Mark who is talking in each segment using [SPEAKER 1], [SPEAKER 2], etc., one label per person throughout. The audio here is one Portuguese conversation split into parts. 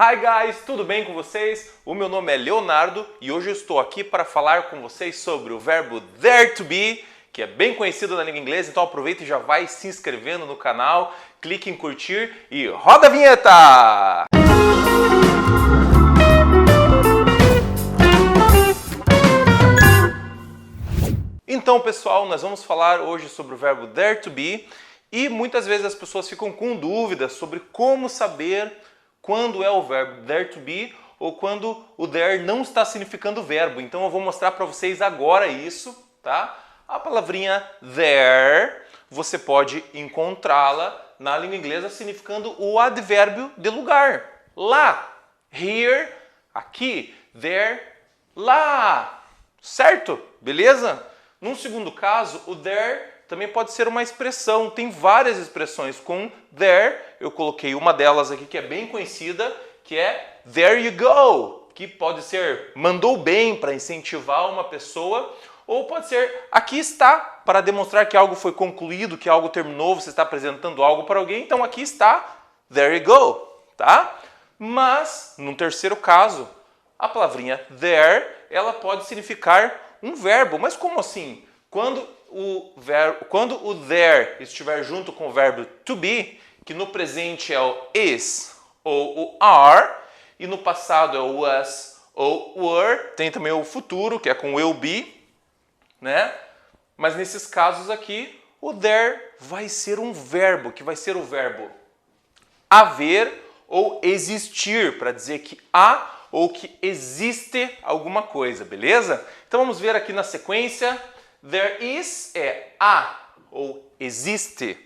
[SPEAKER 1] Hi guys, tudo bem com vocês? O meu nome é Leonardo e hoje eu estou aqui para falar com vocês sobre o verbo there to be, que é bem conhecido na língua inglesa, então aproveita e já vai se inscrevendo no canal, clique em curtir e roda a vinheta! Então pessoal, nós vamos falar hoje sobre o verbo there to be e muitas vezes as pessoas ficam com dúvidas sobre como saber quando é o verbo there to be ou quando o there não está significando verbo. Então eu vou mostrar para vocês agora isso, tá? A palavrinha there, você pode encontrá-la na língua inglesa significando o advérbio de lugar. Lá, here, aqui, there, lá. Certo? Beleza? Num segundo caso, o there também pode ser uma expressão. Tem várias expressões com there. Eu coloquei uma delas aqui que é bem conhecida, que é there you go, que pode ser mandou bem para incentivar uma pessoa, ou pode ser aqui está, para demonstrar que algo foi concluído, que algo terminou, você está apresentando algo para alguém, então aqui está, there you go, tá? Mas, num terceiro caso, a palavrinha there, ela pode significar um verbo. Mas como assim? Quando o there estiver junto com o verbo to be, que no presente é o is ou o are, e no passado é o was ou were, tem também o futuro, que é com will be, né? Mas nesses casos aqui, o there vai ser um verbo, que vai ser o verbo haver ou existir, para dizer que há ou que existe alguma coisa, beleza? Então vamos ver aqui na sequência. There is é há ou existe.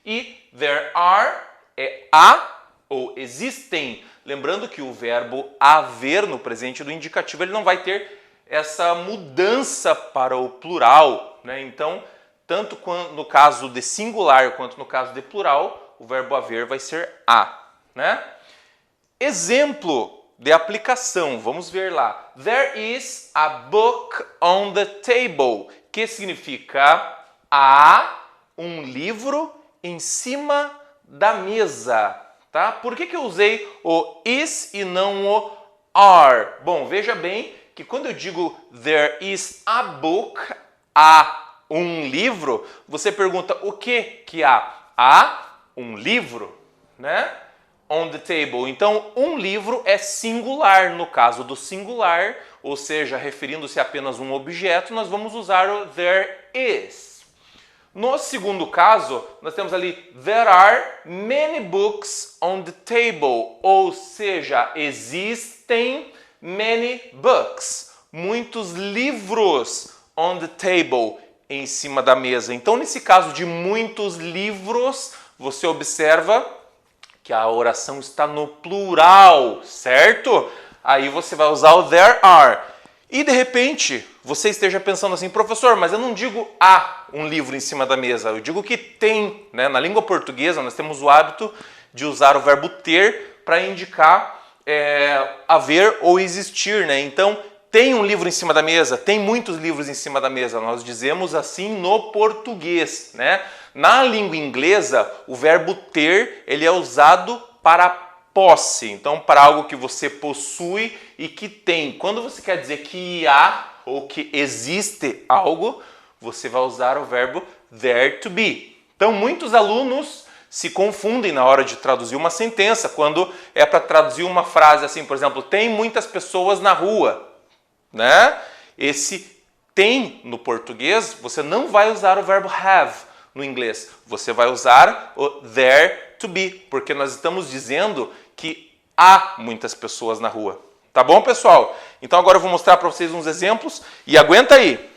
[SPEAKER 1] E there are é há ou existem. Lembrando que o verbo haver no presente do indicativo ele não vai ter essa mudança para o plural, né? Então, tanto no caso de singular quanto no caso de plural, o verbo haver vai ser há, né? Exemplo de aplicação, vamos ver lá. There is a book on the table, que significa há um livro em cima da mesa, tá? Por que eu usei o is e não o are? Bom, veja bem que quando eu digo there is a book, há um livro, você pergunta o que há? Há um livro, né? On the table. Então, um livro é singular. No caso do singular, ou seja, referindo-se a apenas um objeto, nós vamos usar o there is. No segundo caso, nós temos ali there are many books on the table, ou seja, existem many books, muitos livros on the table, em cima da mesa. Então, nesse caso de muitos livros, você observa que a oração está no plural, certo? Aí você vai usar o there are. E de repente, você esteja pensando assim, professor, mas eu não digo há um livro em cima da mesa, eu digo que tem, né? Na língua portuguesa, nós temos o hábito de usar o verbo ter para indicar haver ou existir, né? Então, tem um livro em cima da mesa, tem muitos livros em cima da mesa, nós dizemos assim no português, né? Na língua inglesa, o verbo ter, ele é usado para posse, então para algo que você possui e que tem. Quando você quer dizer que há ou que existe algo, você vai usar o verbo there to be. Então muitos alunos se confundem na hora de traduzir uma sentença, quando é para traduzir uma frase assim, por exemplo, tem muitas pessoas na rua, né? Esse tem no português, você não vai usar o verbo have no inglês. Você vai usar o there to be, porque nós estamos dizendo que há muitas pessoas na rua. Tá bom, pessoal? Então agora eu vou mostrar para vocês uns exemplos e aguenta aí.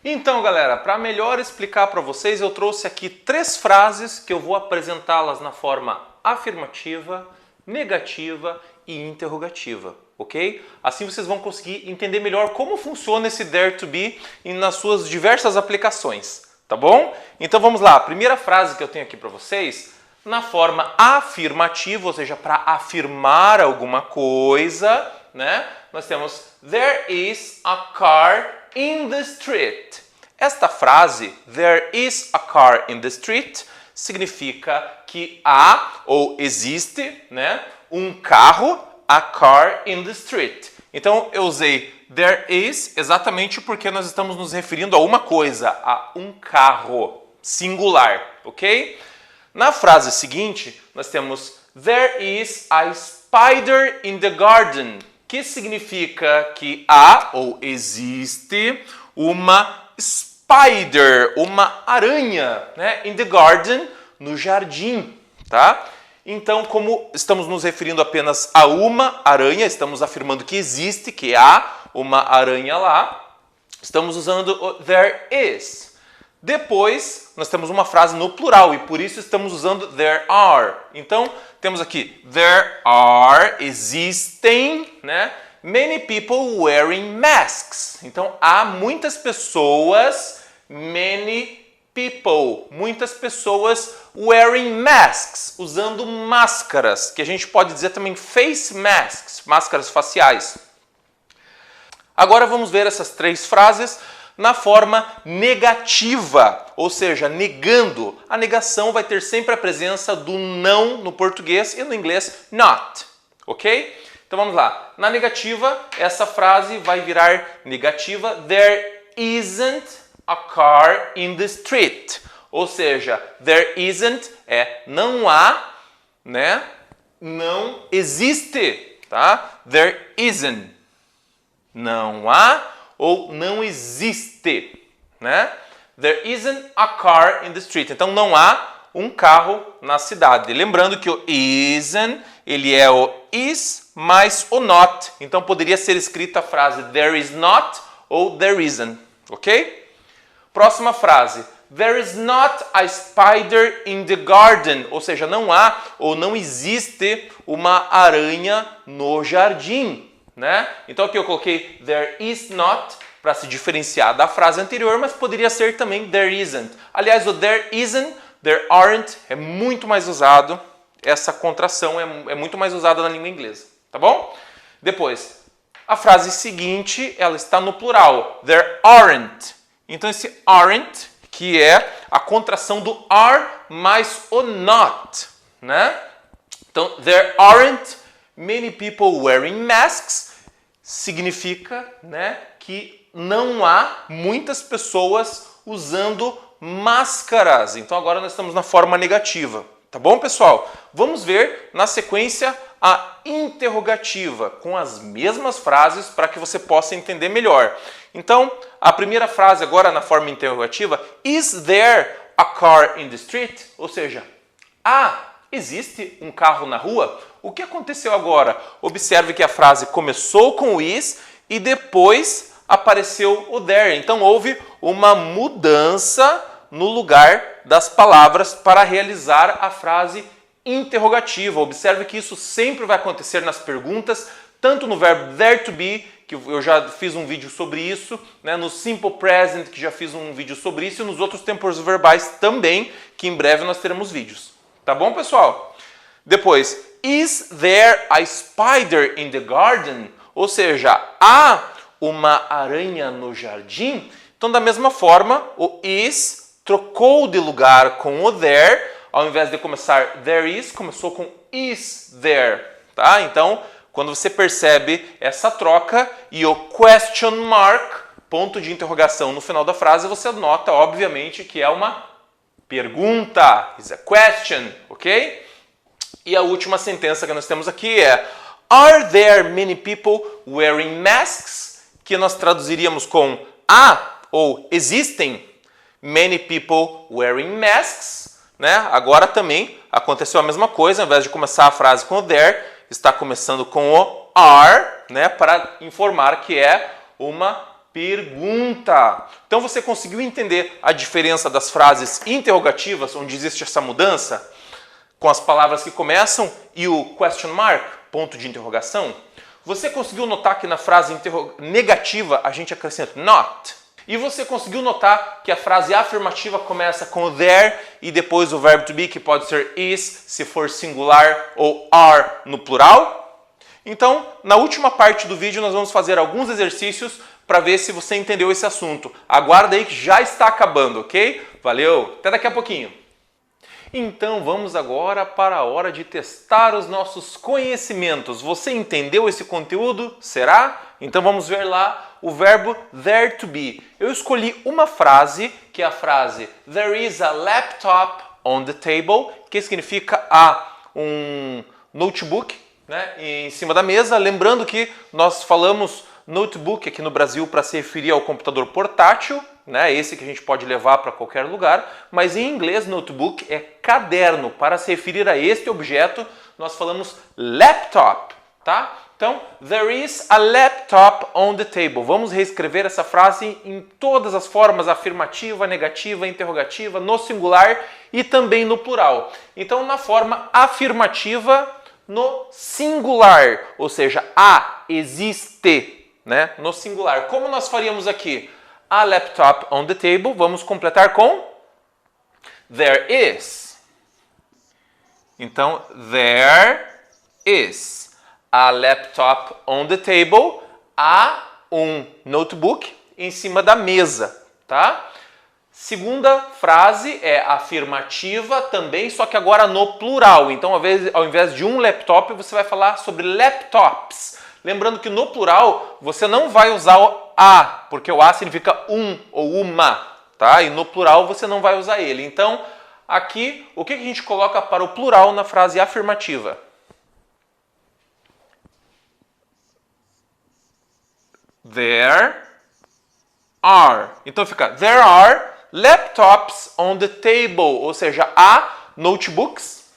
[SPEAKER 1] Então, galera, para melhor explicar para vocês, eu trouxe aqui 3 frases que eu vou apresentá-las na forma afirmativa, negativa e interrogativa, ok? Assim vocês vão conseguir entender melhor como funciona esse there to be nas suas diversas aplicações, tá bom? Então vamos lá, a primeira frase que eu tenho aqui para vocês, na forma afirmativa, ou seja, para afirmar alguma coisa, né? Nós temos there is a car in the street. Esta frase, there is a car in the street, significa que há ou existe, né, um carro, a car in the street. Então eu usei there is exatamente porque nós estamos nos referindo a uma coisa, a um carro singular, ok? Na frase seguinte, nós temos there is a spider in the garden, que significa que há ou existe uma spider, uma aranha, né, in the garden, no jardim, tá? Então, como estamos nos referindo apenas a uma aranha, estamos afirmando que existe, que há uma aranha lá, estamos usando o there is. Depois, nós temos uma frase no plural e por isso estamos usando there are. Então, temos aqui there are, existem, né? Many people wearing masks. Então, há muitas pessoas, many people, muitas pessoas wearing masks, usando máscaras, que a gente pode dizer também face masks, máscaras faciais. Agora vamos ver essas três frases na forma negativa, ou seja, negando. A negação vai ter sempre a presença do não no português e no inglês not, ok? Então vamos lá. Na negativa, essa frase vai virar negativa. There isn't a car in the street. Ou seja, there isn't é não há, né? Não existe, tá? There isn't. Não há ou não existe, né? There isn't a car in the street. Então não há um carro na cidade. Lembrando que o isn't, ele é o is mais o not. Então poderia ser escrita a frase there is not ou there isn't, ok? Próxima frase. There is not a spider in the garden. Ou seja, não há ou não existe uma aranha no jardim, né? Então aqui eu coloquei there is not para se diferenciar da frase anterior, mas poderia ser também there isn't. Aliás, o there isn't, there aren't é muito mais usado. Essa contração é muito mais usada na língua inglesa, tá bom? Depois, a frase seguinte, ela está no plural. There aren't. Então esse aren't, que é a contração do are mais o not, né? Então, there aren't many people wearing masks significa, né, que não há muitas pessoas usando máscaras. Então agora nós estamos na forma negativa. Tá bom, pessoal? Vamos ver na sequência a interrogativa com as mesmas frases para que você possa entender melhor. Então, a primeira frase agora na forma interrogativa, is there a car in the street? Ou seja, existe um carro na rua? O que aconteceu agora? Observe que a frase começou com o is e depois apareceu o there. Então houve uma mudança no lugar das palavras para realizar a frase interrogativa. Observe que isso sempre vai acontecer nas perguntas, tanto no verbo there to be, que eu já fiz um vídeo sobre isso, né? No simple present, que já fiz um vídeo sobre isso, e nos outros tempos verbais também, que em breve nós teremos vídeos. Tá bom, pessoal? Depois, is there a spider in the garden? Ou seja, há uma aranha no jardim? Então, da mesma forma, o is trocou de lugar com o there, ao invés de começar there is, começou com is there, tá? Então, quando você percebe essa troca e o question mark, ponto de interrogação no final da frase, você nota, obviamente, que é uma pergunta, is a question, ok? E a última sentença que nós temos aqui é are there many people wearing masks? Que nós traduziríamos com há ou existem many people wearing masks, né? Agora também aconteceu a mesma coisa, ao invés de começar a frase com o there, está começando com o are, né? Para informar que é uma pergunta. Então você conseguiu entender a diferença das frases interrogativas, onde existe essa mudança, com as palavras que começam e o question mark, ponto de interrogação? Você conseguiu notar que na frase negativa a gente acrescenta not? E você conseguiu notar que a frase afirmativa começa com o there e depois o verbo to be, que pode ser is, se for singular, ou are no plural? Então, na última parte do vídeo nós vamos fazer alguns exercícios para ver se você entendeu esse assunto. Aguarda aí que já está acabando, ok? Valeu, até daqui a pouquinho. Então vamos agora para a hora de testar os nossos conhecimentos. Você entendeu esse conteúdo? Será? Então vamos ver lá o verbo there to be. Eu escolhi uma frase, que é a frase There is a laptop on the table, que significa há um notebook, né, em cima da mesa. Lembrando que nós falamos notebook aqui no Brasil para se referir ao computador portátil, né, esse que a gente pode levar para qualquer lugar, mas em inglês notebook é caderno. Para se referir a este objeto, nós falamos laptop, tá? Então, there is a laptop on the table. Vamos reescrever essa frase em todas as formas, afirmativa, negativa, interrogativa, no singular e também no plural. Então, na forma afirmativa, no singular, ou seja, existe, né? No singular. Como nós faríamos aqui? A laptop on the table, vamos completar com there is. Então, there is a laptop on the table, há um notebook em cima da mesa, tá? Segunda frase é afirmativa também, só que agora no plural. Então, ao invés de um laptop, você vai falar sobre laptops. Lembrando que no plural, você não vai usar o a, porque o a significa um ou uma, tá? E no plural você não vai usar ele. Então, aqui, o que a gente coloca para o plural na frase afirmativa? There are. Então fica there are laptops on the table, ou seja, há notebooks,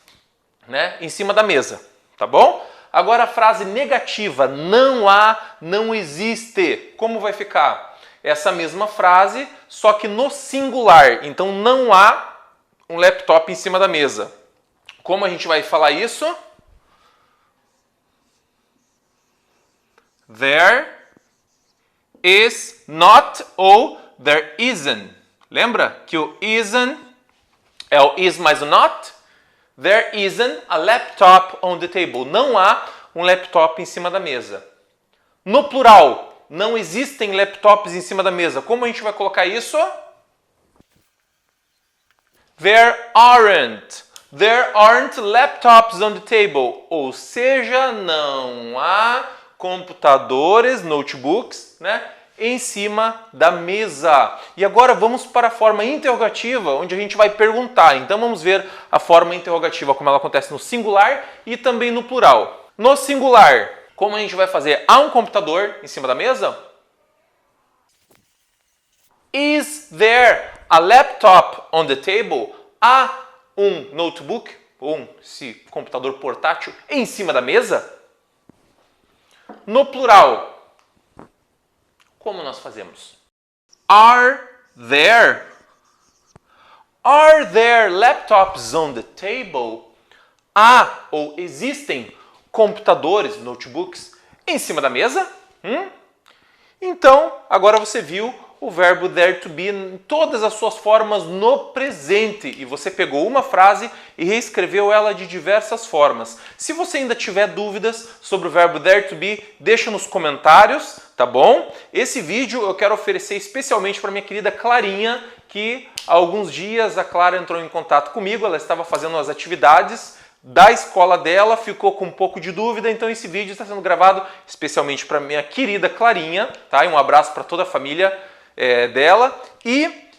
[SPEAKER 1] né, em cima da mesa, tá bom? Agora a frase negativa, não há, não existe. Como vai ficar? Essa mesma frase, só que no singular. Então não há um laptop em cima da mesa. Como a gente vai falar isso? There is not ou there isn't. Lembra que o isn't é o is mais o not? There isn't a laptop on the table. Não há um laptop em cima da mesa. No plural, não existem laptops em cima da mesa. Como a gente vai colocar isso? There aren't. There aren't laptops on the table. Ou seja, não há computadores, notebooks, né, em cima da mesa. E agora vamos para a forma interrogativa, onde a gente vai perguntar. Então vamos ver a forma interrogativa, como ela acontece no singular e também no plural. No singular, como a gente vai fazer? Há um computador em cima da mesa? Is there a laptop on the table? Há um notebook, ou esse computador portátil, em cima da mesa? No plural, como nós fazemos? Are there laptops on the table? Há ou existem computadores, notebooks, em cima da mesa? Então, agora você viu o verbo there to be em todas as suas formas no presente. E você pegou uma frase e reescreveu ela de diversas formas. Se você ainda tiver dúvidas sobre o verbo there to be, deixa nos comentários, tá bom? Esse vídeo eu quero oferecer especialmente para minha querida Clarinha, que há alguns dias a Clara entrou em contato comigo, ela estava fazendo as atividades da escola dela, ficou com um pouco de dúvida, então esse vídeo está sendo gravado especialmente para minha querida Clarinha, tá? E um abraço para toda a família dela. E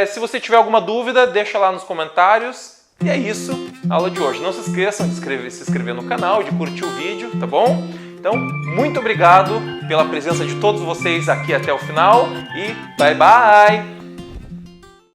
[SPEAKER 1] se você tiver alguma dúvida, deixa lá nos comentários. E é isso, a aula de hoje. Não se esqueçam de se inscrever no canal, de curtir o vídeo, tá bom? Então, muito obrigado pela presença de todos vocês aqui até o final e bye bye!